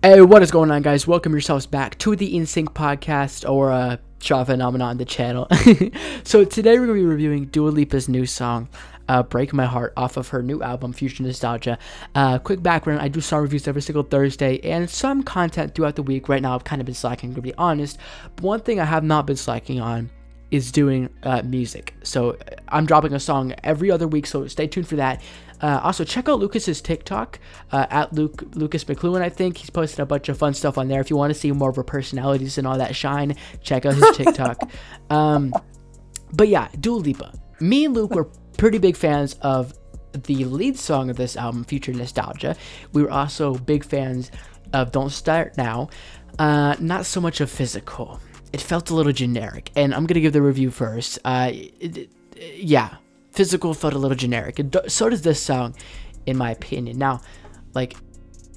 Hey, what is going on, guys? Welcome yourselves back to the InSync podcast, or Shaw Phenomenon, the channel. So today we're going to be reviewing Dua Lipa's new song, Break My Heart, off of her new album, Future Nostalgia. Quick background, I do song reviews every single Thursday, and some content throughout the week. Right now I've kind of been slacking, to be honest. But one thing I have not been slacking on is doing music. So I'm dropping a song every other week, so stay tuned for that. Also, check out Lucas's TikTok at Lucas McLuhan. I think he's posted a bunch of fun stuff on there. If you want to see more of her personalities and all that shine, check out his TikTok. But yeah, Dua Lipa. Me and Luke were pretty big fans of the lead song of this album, Future Nostalgia. We were also big fans of Don't Start Now. Not so much of Physical. It felt a little generic, and I'm gonna give the review first. Yeah. Physical felt a little generic, and so does this song, in my opinion. Now, like,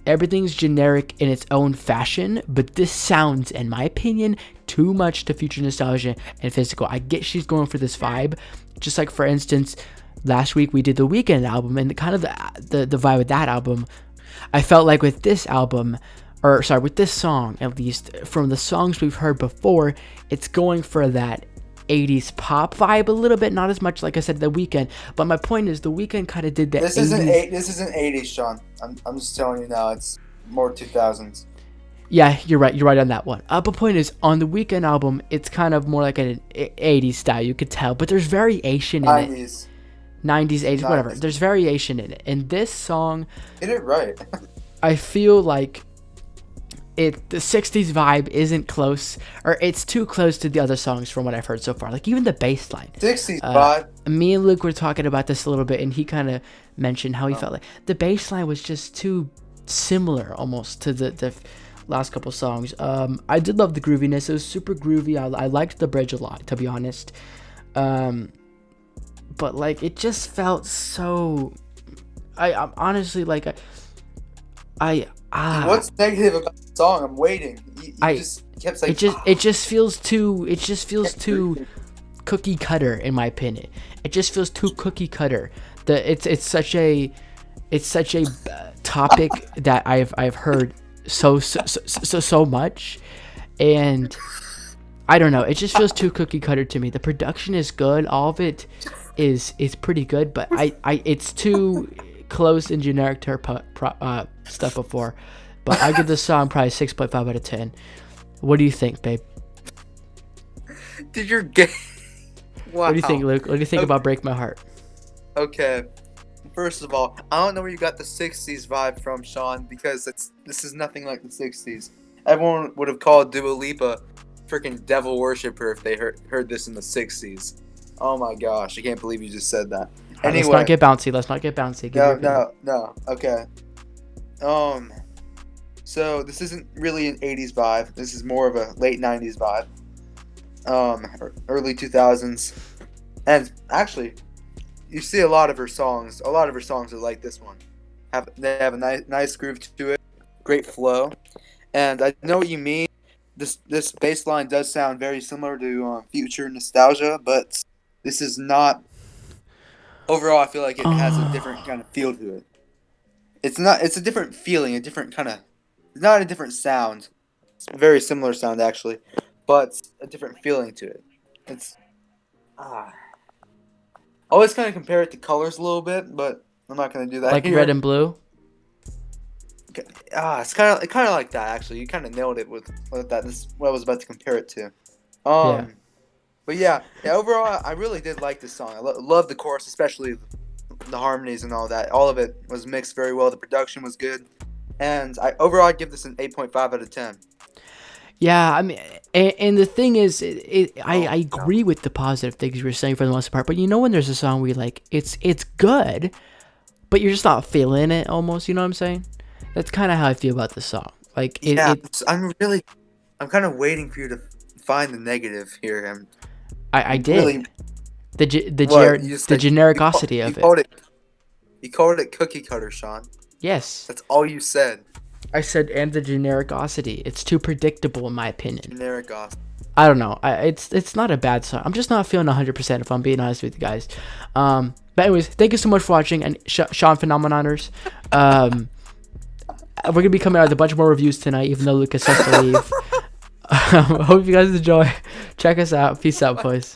everything's generic in its own fashion, but this sounds, in my opinion, too much to Future Nostalgia and Physical. I get she's going for this vibe, just like, for instance, last week we did the Weeknd album, and kind of the vibe of that album, I felt like with this album, or sorry, with this song, at least, from the songs we've heard before, it's going for that 80s pop vibe a little bit, not as much, like I said, The Weeknd. But my point is, The Weeknd kind of did that. This isn't 80s, Sean. I'm just telling you now. It's more 2000s. Yeah, you're right. You're right on that one. But point is, on the Weeknd album, it's kind of more like an 80s style. You could tell, but there's variation in 90s. it. 90s, 80s, whatever. There's variation in it. And this song, Get it right. I feel like the 60s vibe isn't close, or it's too close to the other songs from what I've heard so far. Like, even the bass line. 60s vibe. Me and Luke were talking about this a little bit, and he kind of mentioned how he felt like the bass line was just too similar almost to the last couple songs. I did love the grooviness. It was super groovy. I liked the bridge a lot, to be honest. But like, it just felt so. I'm honestly like, What's negative about the song? I'm waiting. You just kept saying. It just feels too cookie cutter, in my opinion. It just feels too cookie cutter. It's such a topic that I've heard so much, and I don't know. It just feels too cookie cutter to me. The production is good. All of it is pretty good, but it's too close and generic to her stuff before. But I give this song probably 6.5 out of 10. What do you think, babe? Did your gay? Wow. What do you think, Luke? What do you think about Break My Heart? Okay. First of all, I don't know where you got the 60s vibe from, Sean, because this is nothing like the 60s. Everyone would have called Dua Lipa freaking devil worshiper if they heard this in the 60s. Oh my gosh, I can't believe you just said that. Anyway, Let's not get bouncy. No. Okay. So this isn't really an 80s vibe. This is more of a late 90s vibe. Early 2000s. And actually, you see a lot of her songs are like this one. They have a nice groove to it, great flow. And I know what you mean. This bass line does sound very similar to Future Nostalgia, but this is not. Overall, I feel like it has a different kind of feel to it. It's a different feeling, a different kind of. It's not a different sound. It's a very similar sound, actually, but a different feeling to it. It's. I always kind of compare it to Colors a little bit, but I'm not going to do that. Like here. Red and Blue? It's kind of like that, actually. You kind of nailed it with that. This is what I was about to compare it to. Yeah. But yeah, overall, I really did like this song. I love the chorus, especially the harmonies and all that. All of it was mixed very well. The production was good. And overall, I'd give this an 8.5 out of 10. Yeah, I mean, and the thing is, I agree with the positive things you were saying for the most part. But you know, when there's a song where like it's good, but you're just not feeling it almost. You know what I'm saying? That's kind of how I feel about this song. Like, I'm kind of waiting for you to find the negative here. I did. Really, the genericosity of it. You called it cookie cutter, Sean. Yes. That's all you said. I said, and the genericosity. It's too predictable, in my opinion. Genericosity. I don't know. It's not a bad song. I'm just not feeling 100%, if I'm being honest with you guys. But anyways, thank you so much for watching, and Sean Phenomenoners. we're gonna be coming out with a bunch more reviews tonight, even though Lucas has to leave. Hope you guys enjoy. Check us out. Peace out, boys.